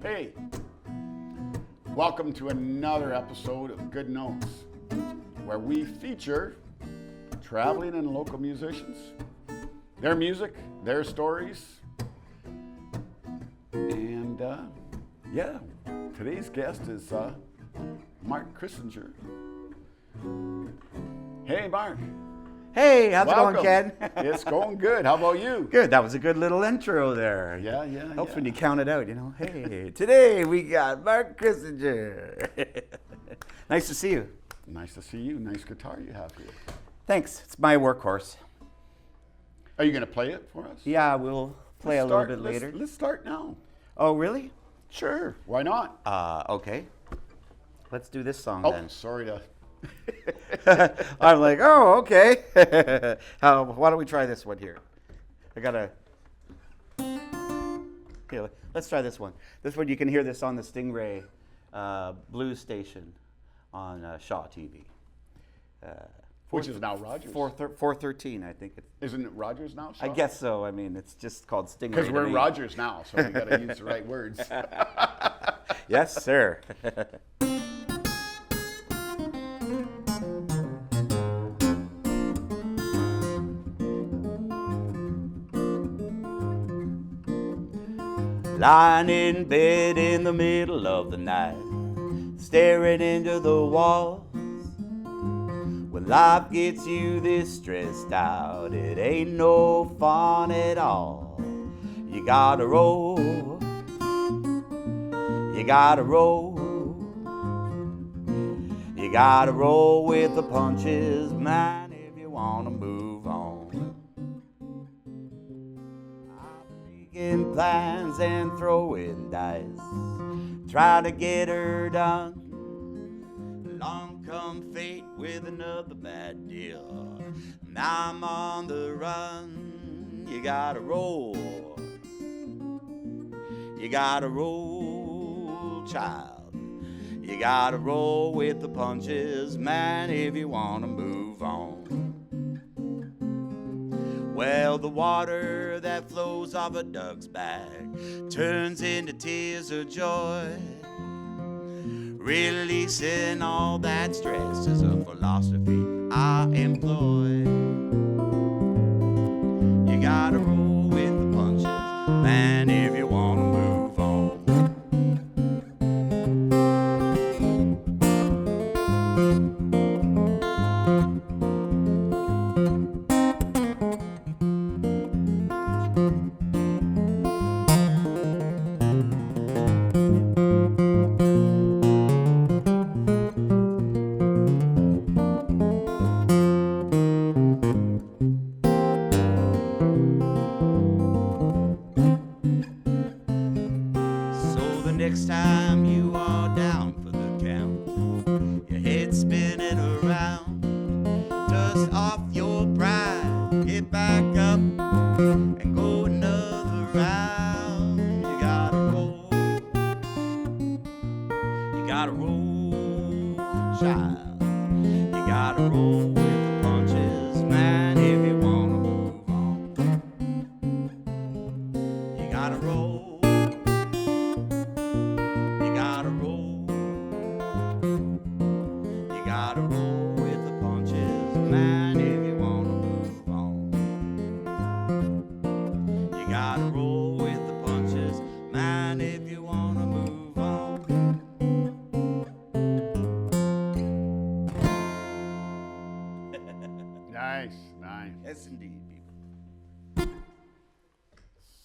Hey, welcome to another episode of Good Notes, where we feature traveling and local musicians, their music, their stories, and today's guest is Mark Crissinger. Hey, Mark. Hey, how's Welcome. it going, Ken? It's going good. How about you? Good. That was a good little intro there. Yeah. Helps when you count it out, you know. Hey, today we got Mark Crissinger. Nice to see you. Nice to see you. Nice guitar you have here. Thanks. It's my workhorse. Are you going to play it for us? Yeah, we'll play a little bit later. Let's start now. Oh, really? Sure. Why not? Okay. Let's do this song Oh, then. sorry to... I'm like, oh, okay. Why don't we try this one here? Here, let's try this one. This one, you can hear this on the Stingray blues station on Shaw TV. Which is now Rogers. 413, I think. Isn't it Rogers now? I guess so. I mean, it's just called Stingray. Because we're Rogers now, so we got to use the right words. Yes, sir. Lying in bed in the middle of the night, staring into the walls. When life gets you this stressed out, it ain't no fun at all. You gotta roll, you gotta roll, you gotta roll with the punches, man, if you wanna move on. Making plans and throwing dice, try to get her done. Along come fate with another bad deal. Now I'm on the run. You gotta roll, you gotta roll, child. You gotta roll with the punches, man, if you wanna move on. Well, the water that flows off a duck's back turns into tears of joy. Releasing all that stress is a philosophy I employ. You gotta roll with the punches, man, if you wanna move on. Next time you are down for the count, your head spinning around, dust off your pride, get back up and go another round. You gotta roll, child. You gotta roll with the punches, man, if you wanna move on. You gotta roll. Gotta roll with the punches, man, if you wanna move on. You gotta roll with the punches, man, if you wanna move on. Nice. Yes, indeed, people.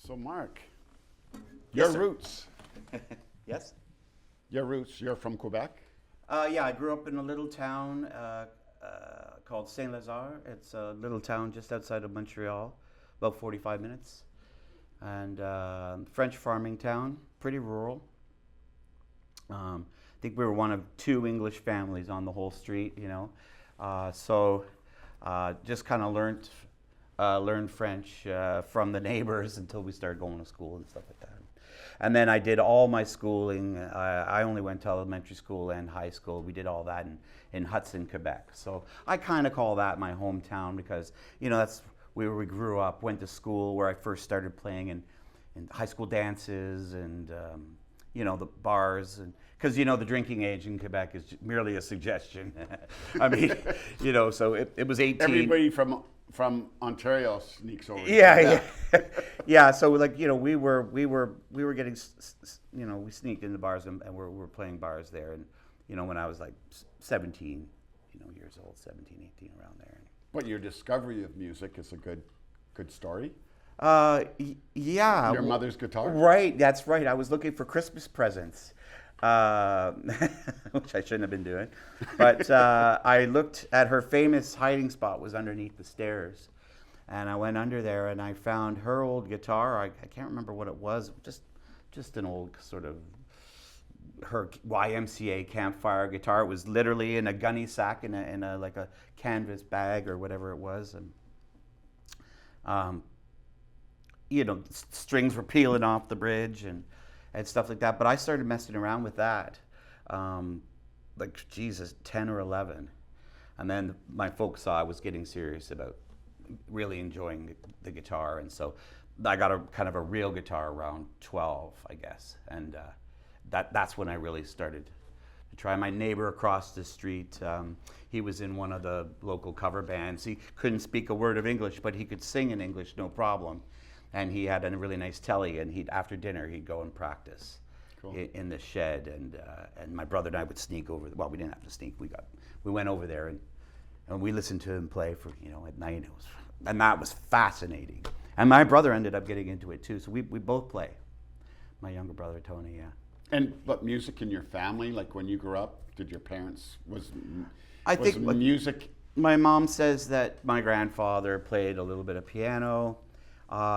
So, Mark, Yes, your sir. roots. Yes? You're from Quebec? Yeah, I grew up in a little town called Saint-Lazare. It's a little town just outside of Montreal, about 45 minutes. And French farming town, pretty rural. I think we were one of two English families on the whole street, you know. So just kind of learned French from the neighbors until we started going to school and stuff like that. And then I did all my schooling. I only went to elementary school and high school. We did all that in Hudson, Quebec. So I kind of call that my hometown because, you know, that's where we grew up, went to school, where I first started playing in high school dances and the bars, and because the drinking age in Quebec is merely a suggestion. I mean, so it was 18. Everybody from Ontario sneaks over. Yeah. Yeah. So like we were getting we sneaked into bars and we were playing bars there, and when I was like 17 years old, 17, 18, around there. But your discovery of music is a good story. Yeah. Your mother's guitar? Right, that's right. I was looking for Christmas presents, which I shouldn't have been doing. But I looked at her famous hiding spot was underneath the stairs. And I went under there and I found her old guitar. I can't remember what it was, just an old sort of her YMCA campfire guitar. It was literally in a gunny sack in a like a canvas bag or whatever it was. And strings were peeling off the bridge and stuff like that. But I started messing around with that, 10 or 11. And then my folks saw I was getting serious about really enjoying the guitar. And so I got a kind of a real guitar around 12, I guess. And that's when I really started to try. My neighbor across the street, he was in one of the local cover bands. He couldn't speak a word of English, but he could sing in English, no problem. And he had a really nice telly, and after dinner he'd go and practice in the shed. And my brother and I would sneak over. Well, we didn't have to sneak. We went over there and we listened to him play for at night. And that was fascinating. And my brother ended up getting into it too. So we both play. My younger brother Tony, yeah. But music in your family, like when you grew up, did your parents was music? My mom says that my grandfather played a little bit of piano.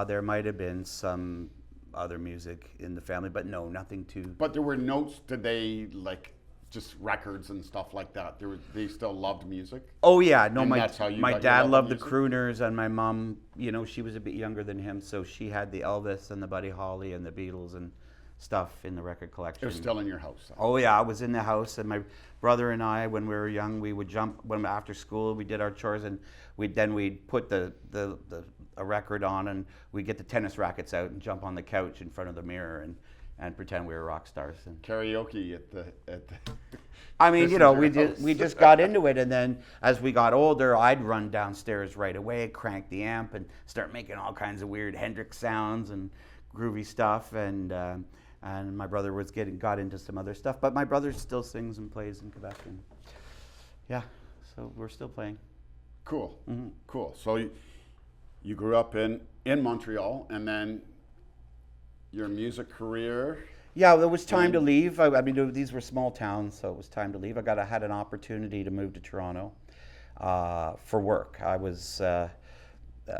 There might have been some other music in the family, but no, nothing too. But there were notes. Did they like just records and stuff like that? They still loved music. Oh yeah, no. And my dad loved the crooners, and my mom, she was a bit younger than him, so she had the Elvis and the Buddy Holly and the Beatles and stuff in the record collection. It was still in your house. Huh? Oh yeah, I was in the house, and my brother and I, when we were young, we would jump when after school. We did our chores, and we'd put a record on, and we'd get the tennis rackets out and jump on the couch in front of the mirror and pretend we were rock stars. And karaoke at the I mean, we just got into it, and then as we got older, I'd run downstairs right away, crank the amp, and start making all kinds of weird Hendrix sounds and groovy stuff, and my brother got into some other stuff, but my brother still sings and plays in Quebec, and yeah, so we're still playing. Cool, Mm-hmm. Cool. So you grew up in Montreal, and then your music career. Yeah, there was time to leave. I mean, these were small towns, so it was time to leave. I had an opportunity to move to Toronto for work.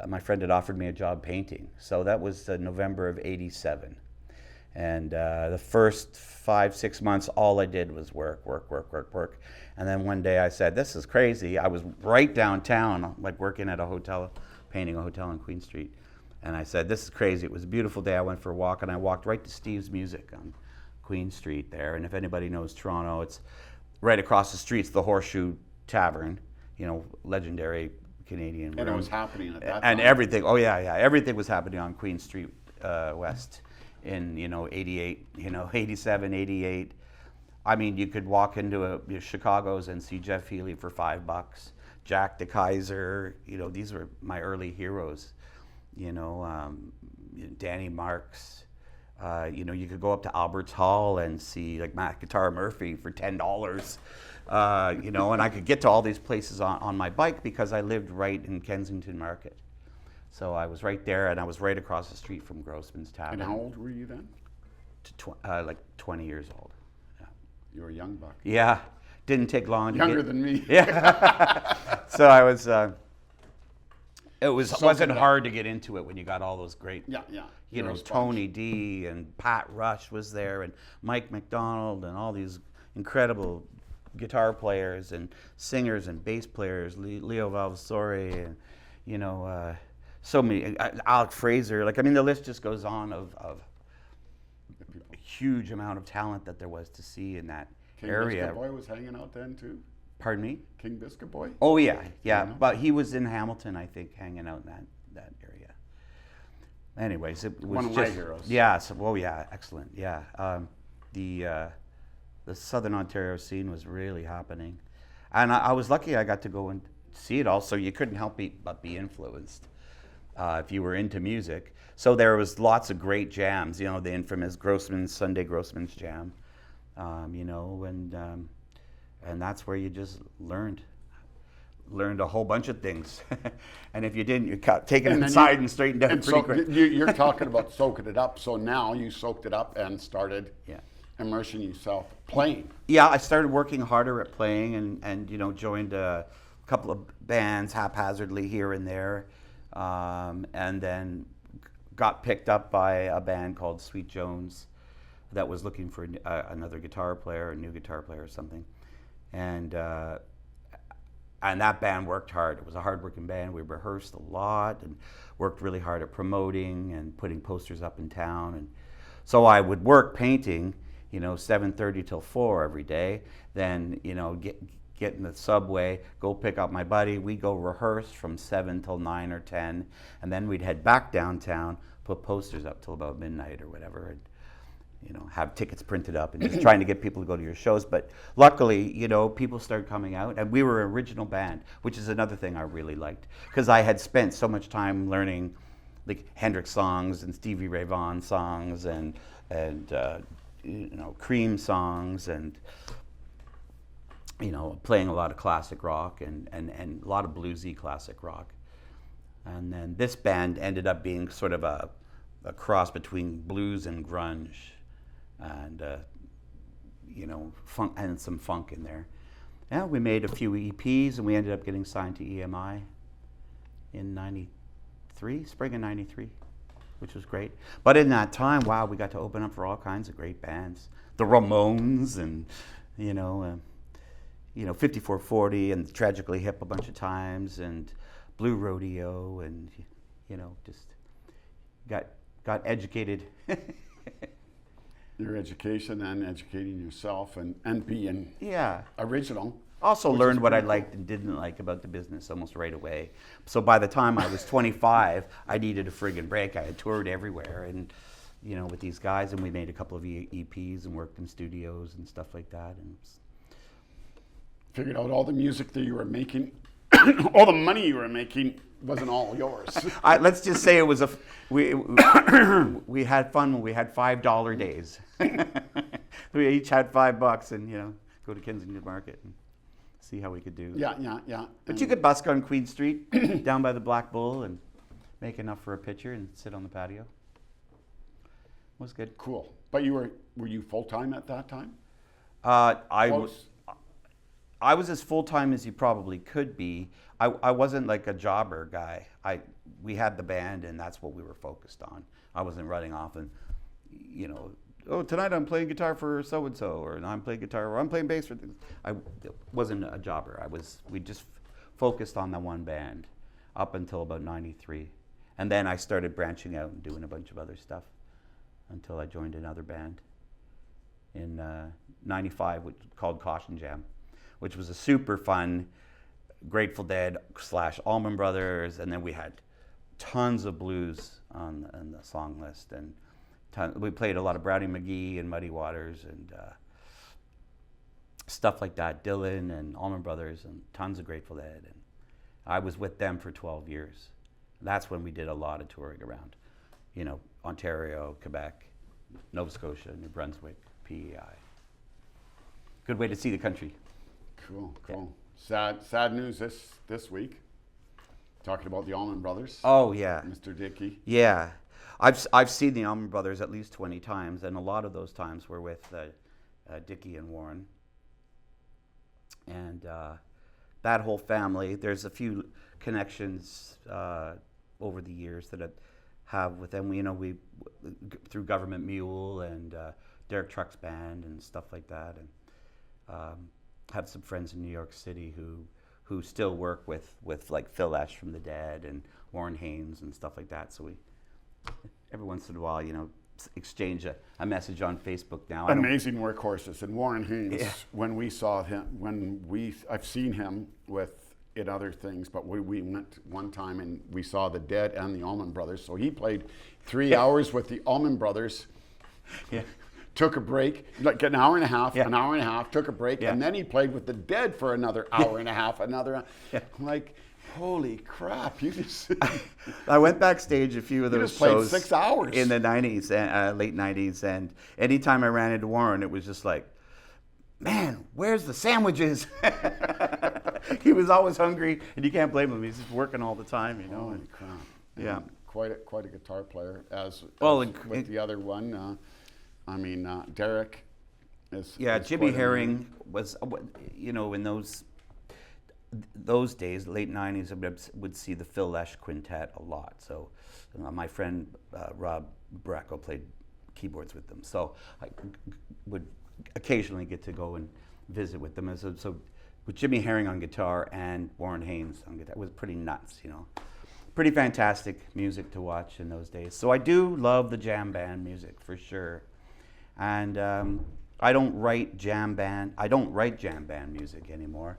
My friend had offered me a job painting, so that was November of '87. And the first 5-6 months, all I did was work. And then one day I said, this is crazy. I was right downtown, like working at a hotel, painting a hotel on Queen Street. And I said, this is crazy. It was a beautiful day. I went for a walk, and I walked right to Steve's Music on Queen Street there. And if anybody knows Toronto, it's right across the street. It's the Horseshoe Tavern, legendary Canadian room. And it was happening at that time. And everything, everything was happening on Queen Street West in, 88, 87, 88. I mean, you could walk into Chicago's and see Jeff Healey for $5. Jack DeKaiser, these were my early heroes. Danny Marks. You could go up to Albert's Hall and see like Matt Guitar Murphy for $10. And I could get to all these places on my bike because I lived right in Kensington Market. So I was right there, and I was right across the street from Grossman's Tavern. And how old were you then? Like 20 years old. Yeah. You were a young buck. Yeah, didn't take long. Younger than me. Yeah. So I was. It wasn't hard to get into it when you got all those great. Yeah. Tony D and Pat Rush was there, and Mike McDonald, and all these incredible guitar players and singers and bass players, Leo Valvasori, and so many, Alec Fraser. The list just goes on of a huge amount of talent that there was to see in that area. King Biscuit Boy was hanging out then too. Pardon me? King Biscuit Boy? Oh yeah. But he was in Hamilton, I think, hanging out in that area. Anyways, it was one of my heroes. Yeah. Excellent. Yeah. the Southern Ontario scene was really happening. And I was lucky I got to go and see it all, so you couldn't help but be influenced if you were into music. So there was lots of great jams, you know, the infamous Sunday Grossman's Jam, you know, and that's where you just learned a whole bunch of things. And if you didn't, you got taken inside and straightened out pretty quick. You're talking about soaking it up. So now you soaked it up and started immersing yourself playing. Yeah, I started working harder at playing and you know, joined a couple of bands haphazardly here and there. And then got picked up by a band called Sweet Jones that was looking for another guitar player, a new guitar player or something. And that band worked hard. It was a hard-working band. We rehearsed a lot and worked really hard at promoting and putting posters up in town. And so I would work painting, you know, 7:30 till 4 every day. Then, you know, get in the subway, go pick up my buddy. We'd go rehearse from 7 till 9 or 10. And then we'd head back downtown, put posters up till about midnight or whatever. And, you know, have tickets printed up and just trying to get people to go to your shows. But luckily, you know, people started coming out, and we were an original band, which is another thing I really liked, because I had spent so much time learning like Hendrix songs and Stevie Ray Vaughan songs and you know, Cream songs and, you know, playing a lot of classic rock and a lot of bluesy classic rock. And then this band ended up being sort of a cross between blues and grunge. And you know, funk and some funk in there. Yeah, we made a few EPs, and we ended up getting signed to EMI in '93, spring of '93, which was great. But in that time, wow, we got to open up for all kinds of great bands, the Ramones, and you know, 5440 and Tragically Hip a bunch of times, and Blue Rodeo, and you know, just got educated. Your education and educating yourself and being original. Also learned what I liked and didn't like about the business almost right away. So by the time I was 25, I needed a friggin' break. I had toured everywhere and, you know, with these guys, and we made a couple of EPs and worked in studios and stuff like that. And figured out all the music that you were making, all the money you were making wasn't all yours. Let's just say it was we had fun when we had $5 days. We each had $5 and, you know, go to Kensington Market and see how we could do. Yeah. But you could busk on Queen Street down by the Black Bull and make enough for a picture and sit on the patio. It was good. Cool. But were you full-time at that time? I was as full-time as you probably could be. I wasn't like a jobber guy. We had the band, and that's what we were focused on. I wasn't running off and, you know, oh, tonight I'm playing guitar for so-and-so, or I'm playing guitar, or I'm playing bass for this. I wasn't a jobber. We just focused on the one band up until about '93. And then I started branching out and doing a bunch of other stuff until I joined another band in '95 called Caution Jam, which was a super fun Grateful Dead / Allman Brothers, and then we had tons of blues on the song list, and we played a lot of Brownie McGee and Muddy Waters and stuff like that, Dylan and Allman Brothers, and tons of Grateful Dead. And I was with them for 12 years. That's when we did a lot of touring around, you know, Ontario, Quebec, Nova Scotia, New Brunswick, PEI. Good way to see the country. Cool. Sad news this week. Talking about the Allman Brothers. Oh yeah, Mr. Dickey. Yeah, I've seen the Allman Brothers at least 20 times, and a lot of those times were with Dickey and Warren. And that whole family. There's a few connections over the years that I have with them. We through Government Mule and Derek Truck's band and stuff like that, and have some friends in New York City who still work with like Phil Lesh from the Dead and Warren Haynes and stuff like that. So we every once in a while, you know, exchange a message on Facebook now. Amazing workhorses. And Warren Haynes, when we saw him, I've seen him in other things, but we went one time and we saw the Dead and the Allman Brothers. So he played 3 hours with the Allman Brothers. Yeah. took a break, like an hour and a half, Yeah. an hour and a half, took a break, Yeah. and then he played with the Dead for another hour and a half, Yeah. I'm like, holy crap, you just I went backstage a few of You those just played shows 6 hours. in the 90s, late 90s, and anytime I ran into Warren, it was just like, man, where's the sandwiches? He was always hungry, and you can't blame him. He's just working all the time, you know. holy and- crap. Yeah. And quite a guitar player, as Well, with the other one. Derek is. Yeah, is Jimmy quite a Herring name. was, you know, in those days, late 90s, I would see the Phil Lesh Quintet a lot. So my friend Rob Bracco played keyboards with them. So I would occasionally get to go and visit with them. And so with Jimmy Herring on guitar and Warren Haynes on guitar, it was pretty nuts, you know. Pretty fantastic music to watch in those days. So I do love the jam band music for sure. And I don't write jam band music anymore,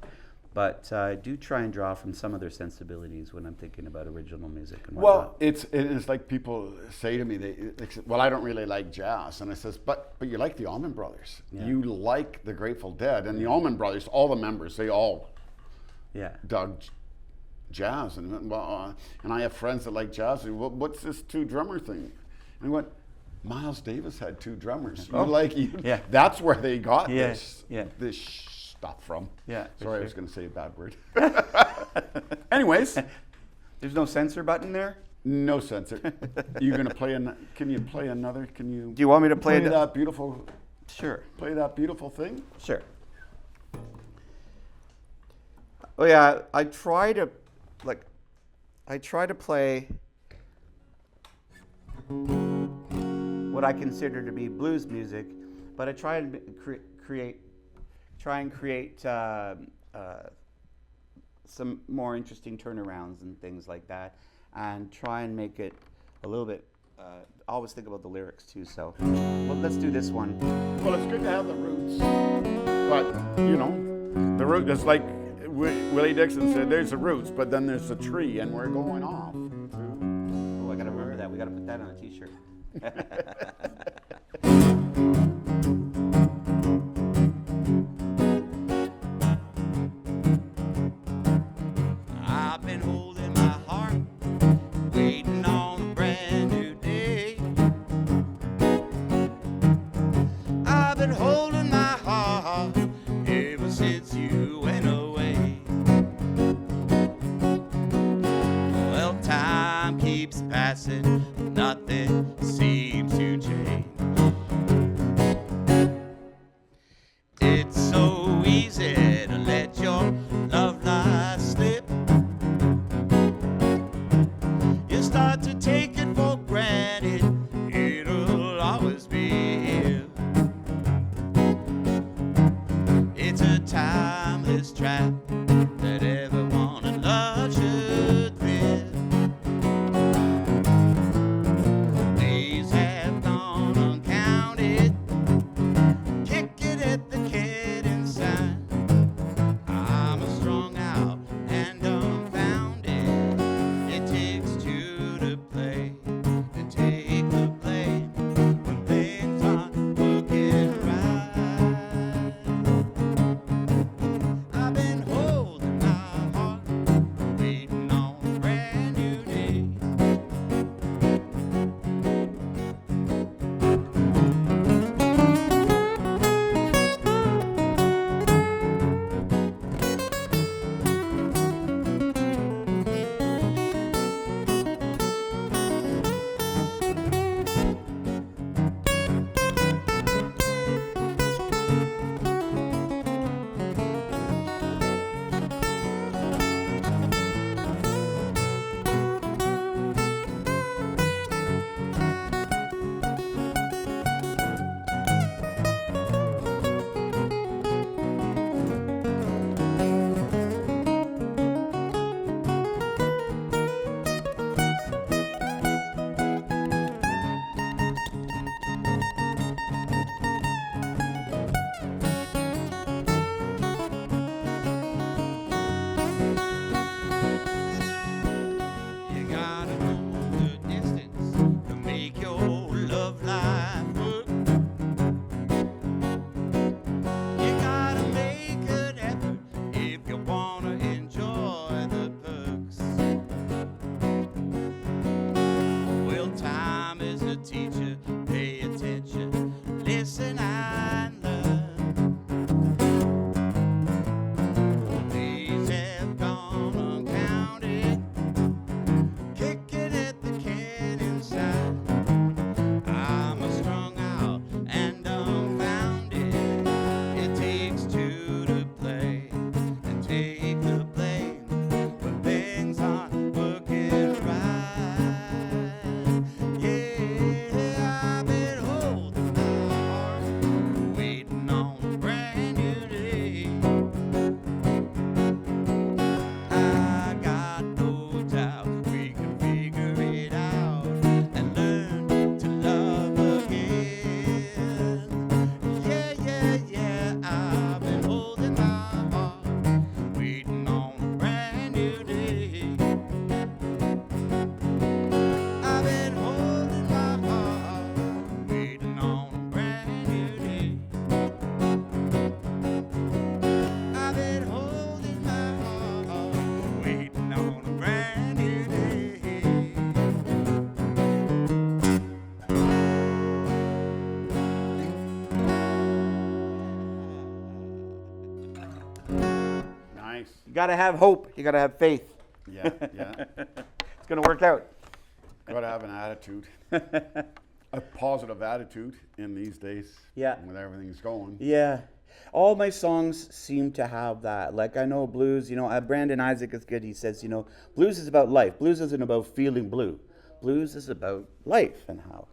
but I do try and draw from some of their sensibilities when I'm thinking about original music. And Well, it is like people say to me, they say, well, I don't really like jazz, and I says, but you like the Allman Brothers, Yeah. you like the Grateful Dead, and the Allman Brothers, all the members, they all yeah, dug jazz, and I have friends that like jazz. And, well, what's this 2-drummer thing? And I went, Miles Davis had 2 drummers. Yeah. That's where they got Yeah, this yeah. this stuff from. Yeah, for Sorry, I sure. was going to say a bad word. Anyways, There's no censor button there. no censor. You going to play? Can you play another? Can you? Do you want me to play that beautiful? Sure. Play that beautiful thing. Sure. Oh yeah, I try to play what I consider to be blues music, but I try and create some more interesting turnarounds and things like that, and try and make it a little bit. Always think about the lyrics too. So, well, let's do this one. Well, it's good to have the roots, but you know, the root is like Willie Dixon said. There's the roots, but then there's the tree, and we're going off. Oh, I gotta remember that. We gotta put that on a T-shirt. I've been holding my heart, waiting on a brand new day. I've been holding my heart ever since you went away. Well, time keeps passing, nothing seems to change. It's so easy to let your love life slip. You start to take it for granted, it'll always be here. It's a timeless trap that everyone in love should fear. Days have gone uncounted, kicking at the kid inside. I'm strung out and dumbfounded. It takes 2 to play, to take the blame when things aren't working right. I've been listen and learn. Days have gone uncounted, kicking at the can inside. I'm a strung out and dumbfounded. It takes two to play and take the blame when things aren't working right. Yeah, I've been holding my heart, waiting on a brand new day. I got no doubt we can figure it out and learn to love again. Yeah, yeah, yeah, I've been holding my heart, waiting on a brand new day. I've been holding my heart, waiting on a brand new day. I've been holding my heart, waiting on a brand new day. Nice. You gotta have hope. You gotta have faith. Yeah, yeah. It's gonna work out. Got to have an attitude, a positive attitude in these days. Yeah. With everything's going. Yeah. All my songs seem to have that. Like, I know blues, Brandon Isaac is good. He says, blues is about life. Blues isn't about feeling blue. Blues is about life and how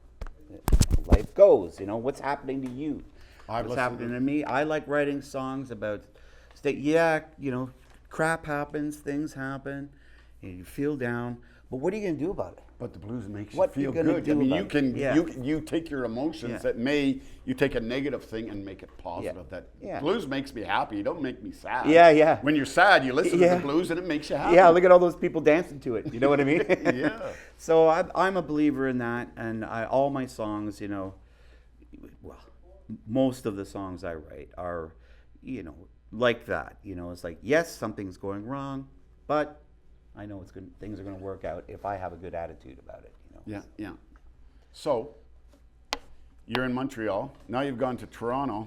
life goes. What's happening to you? I've What's listened happening to me? I like writing songs about crap happens, things happen, and you feel down. But what are you going to do about it? But the blues makes What you you feel gonna good. do I mean, about you it? can Yeah. you take your emotions Yeah. you take a negative thing and make it positive. That Yeah. blues makes me happy. Don't make me sad. Yeah, yeah. When you're sad, you listen to Yeah. the blues and it makes you happy. Yeah, look at all those people dancing to it. You know what I mean? Yeah. So I'm a believer in that, and all my songs, well, most of the songs I write are, like that. It's like, yes, something's going wrong, but I know things are going to work out if I have a good attitude about it. Yeah, yeah. So, you're in Montreal. Now you've gone to Toronto.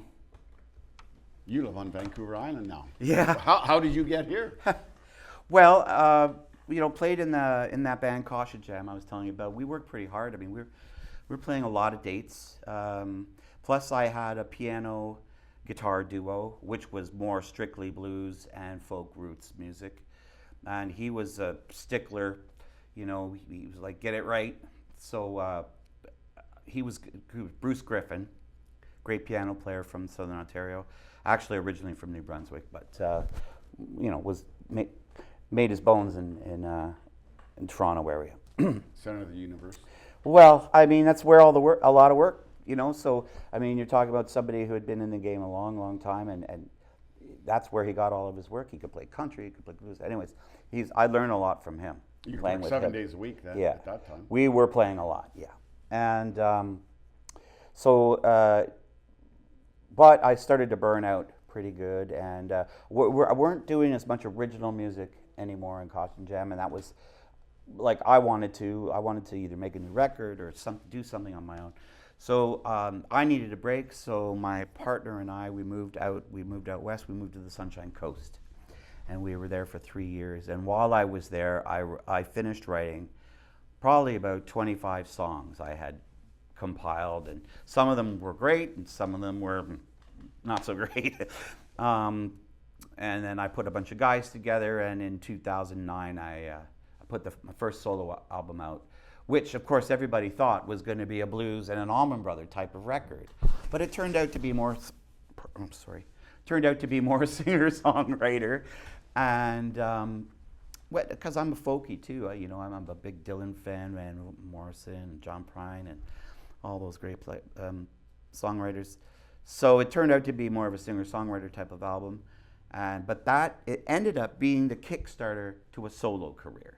You live on Vancouver Island now. Yeah. How did you get here? Well, played in that band Caution Jam I was telling you about. We worked pretty hard. I mean, we were playing a lot of dates. Plus, I had a piano guitar duo, which was more strictly blues and folk roots music. And he was a stickler. He was like, get it right. So he was Bruce Griffin, great piano player from Southern Ontario, actually originally from New Brunswick, but was made his bones in Toronto area. Center of the universe. Well, I mean, that's where a lot of work, So I mean, you're talking about somebody who had been in the game a long, long time, and that's where he got all of his work. He could play country, he could play blues. Anyways, I learned a lot from him. You could playing work with 7 him. days a week then, Yeah. at that time. We were playing a lot, yeah. And but I started to burn out pretty good, and we weren't doing as much original music anymore in Caution Jam, and that was like I wanted to either make a new record or do something on my own. So I needed a break. So my partner and I, we moved out west. We moved to the Sunshine Coast, and we were there for 3 years. And while I was there, I finished writing probably about 25 songs I had compiled, and some of them were great, and some of them were not so great. And then I put a bunch of guys together, and in 2009, I put my first solo album out, which of course everybody thought was going to be a blues and an Allman Brother type of record, but it turned out to be more. A singer-songwriter, and because I'm a folkie too. I'm a big Dylan fan, Van Morrison, John Prine, and all those great songwriters. So it turned out to be more of a singer-songwriter type of album, but it ended up being the Kickstarter to a solo career,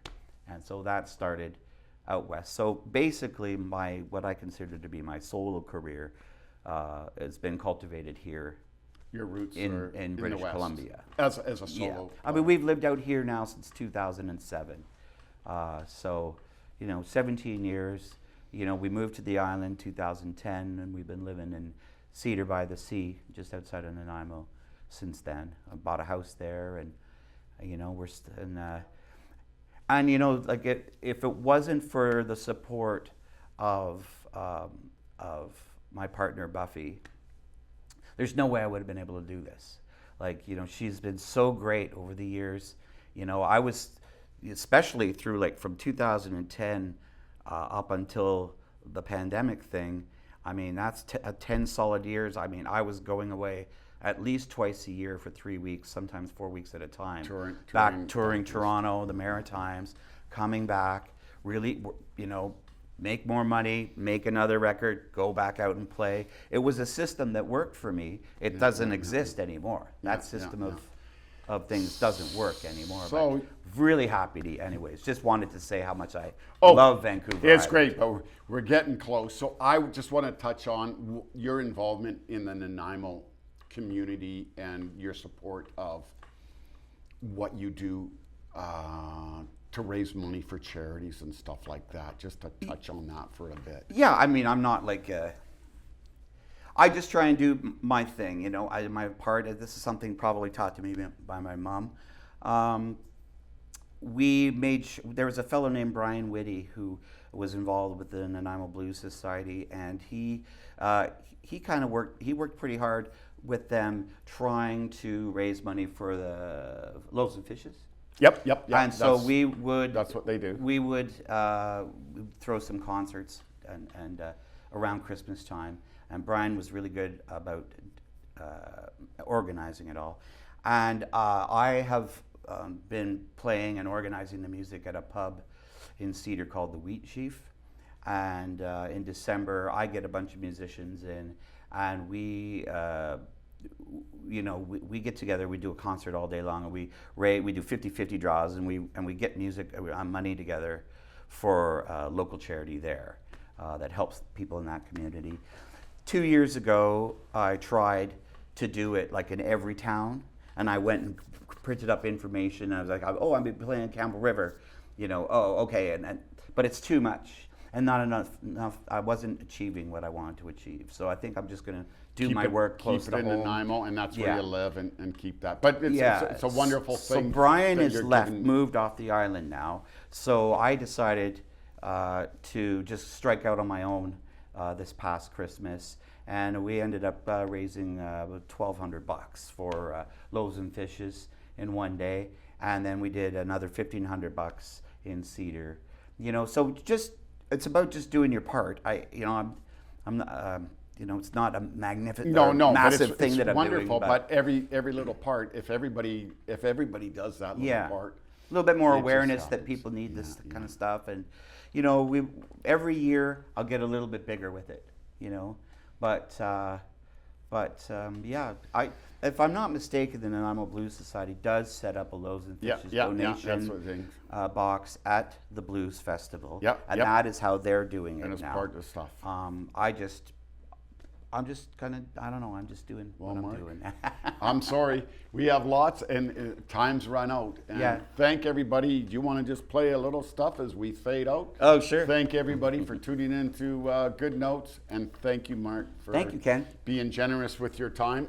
and so that started out west. So basically, what I consider to be my solo career has been cultivated here. Your roots in in British the West. Columbia. As a solo. Yeah. I mean, we've lived out here now since 2007. So, 17 years. We moved to the island 2010, and we've been living in Cedar by the Sea, just outside of Nanaimo. Since then, I bought a house there, and and like if it wasn't for the support of my partner Buffy, there's no way I would have been able to do this. Like, she's been so great over the years. I was, especially through like from 2010 up until the pandemic thing. I mean, that's 10 solid years. I mean, I was going away at least twice a year for 3 weeks, sometimes 4 weeks at a time. Touring Toronto, the Maritimes, coming back, really, make more money, make another record, go back out and play. It was a system that worked for me. It doesn't exist anymore. That system of things doesn't work anymore. So but really happy to, anyways. Just wanted to say how much I love Vancouver. It's great, but we're getting close. So I just want to touch on your involvement in the Nanaimo community and your support of what you do to raise money for charities and stuff like that. Just to touch on that for a bit. Yeah, I mean, I'm not like I just try and do my thing, my part. This is something probably taught to me by my mom. There was a fellow named Brian Whitty who was involved with the Nanaimo Blues Society, and he worked pretty hard with them trying to raise money for the Loaves and Fishes. Yep. And so that's what they do. We would throw some concerts and around Christmas time. And Brian was really good about organizing it all. And I have been playing and organizing the music at a pub in Cedar called the Wheat Sheaf. And in December, I get a bunch of musicians in, and we get together. We do a concert all day long, and we do 50-50 draws, and we get music money together for a local charity there that helps people in that community. 2 years ago, I tried to do it like in every town, and I went and printed up information. And I was like, "Oh, I'm playing Campbell River," "Oh, okay," but it's too much and not enough. I wasn't achieving what I wanted to achieve, so I think I'm just going to do my work close to home. Keep it in Nanaimo, and that's where you live, and keep that. But it's a wonderful thing. So Brian is moved off the island now, so I decided to just strike out on my own this past Christmas, and we ended up raising about $1,200 for Loaves and Fishes in one day, and then we did another $1,500 in Cedar. So it's about just doing your part. I'm not. It's not a magnificent, massive thing that I'm doing. It's wonderful, but every little part. If everybody does that little part, a little bit more awareness that people need this kind of stuff, and every year I'll get a little bit bigger with it, But if I'm not mistaken, the Nanaimo Blues Society does set up a Loaves and Fishes donation box at the Blues Festival, that is how they're doing it now. And it's part of the stuff. I'm just kind of, I don't know, I'm just doing what I'm doing. I'm sorry. We have lots, and time's run out. And thank everybody. Do you want to just play a little stuff as we fade out? Oh, sure. Thank everybody for tuning in to Good Notes, and thank you, Mark, for Ken. being generous with your time.